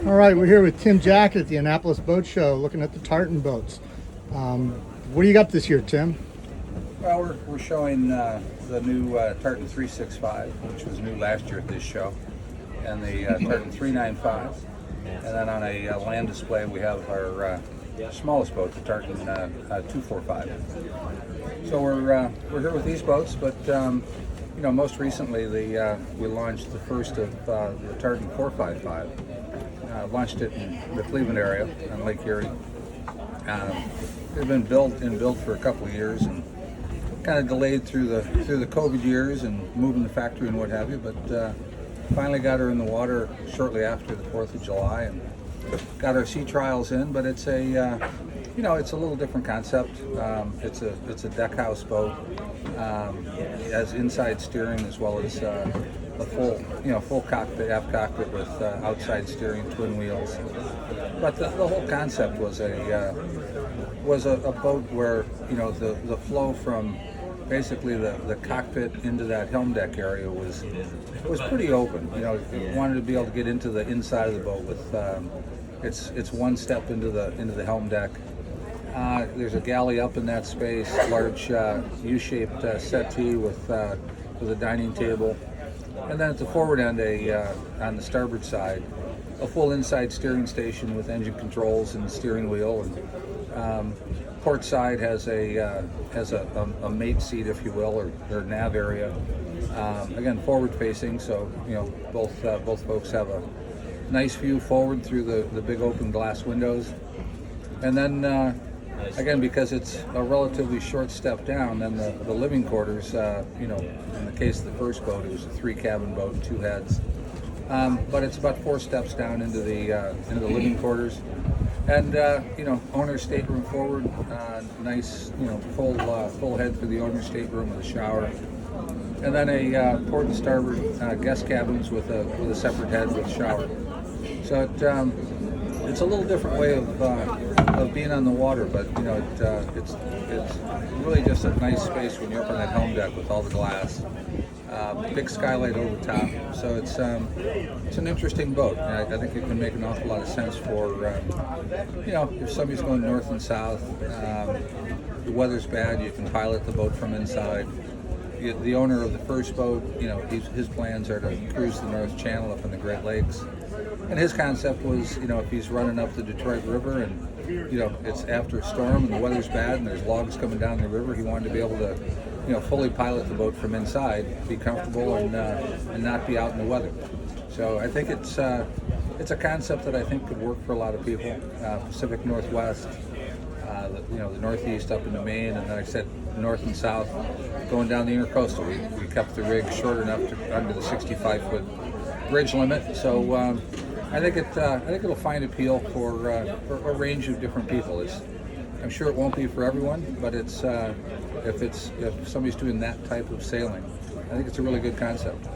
All right, we're here with Tim Jackett at the Annapolis Boat Show, looking at the Tartan boats. What do you got this year, Tim? Well, we're showing the new Tartan 365, which was new last year at this show, and the Tartan 395. And then on a land display, we have our smallest boat, the Tartan 245. So we're here with these boats, but most recently we launched the first of the Tartan 455. Launched it in the Cleveland area on Lake Erie. They've been built for a couple of years and kind of delayed through the COVID years and moving the factory and what have you, but finally got her in the water shortly after the 4th of July and got our sea trials in. But it's a it's a little different concept. It's a deck house boat. It has inside steering as well as a full cockpit, aft cockpit with outside steering, twin wheels. But the whole concept was a boat where the flow from basically the cockpit into that helm deck area was pretty open. You wanted to be able to get into the inside of the boat with it's one step into the helm deck. There's a galley up in that space, large U-shaped settee with a dining table, and then at the forward end, on the starboard side, a full inside steering station with engine controls and steering wheel. And port side has a mate seat, if you will, or nav area. Again, forward facing, so both folks have a nice view forward through the big open glass windows. And then again, because it's a relatively short step down, then the living quarters, in the case of the first boat, it was a 3-cabin boat and 2 heads. But it's about 4 steps down into the living quarters. And owner's stateroom forward, nice full head for the owner's stateroom with a shower, and then a port and starboard guest cabins with a separate head with shower. So it's a little different way of being on the water, but it's really just a nice space when you're up on that helm deck with all the glass. Big skylight over the top, so it's an interesting boat. I think it can make an awful lot of sense for if somebody's going north and south, the weather's bad, you can pilot the boat from inside. The owner of the first boat, his plans are to cruise the North Channel up in the Great Lakes, and his concept was, if he's running up the Detroit River and it's after a storm and the weather's bad and there's logs coming down the river, he wanted to be able to fully pilot the boat from inside, be comfortable, and not be out in the weather. So I think it's a concept that I think could work for a lot of people. Pacific Northwest, the Northeast up into Maine, and then I said north and south, going down the intercoastal. We kept the rig short enough to under the 65-foot bridge limit. So I think it'll find appeal for a range of different people. I'm sure it won't be for everyone, but if somebody's doing that type of sailing, I think it's a really good concept.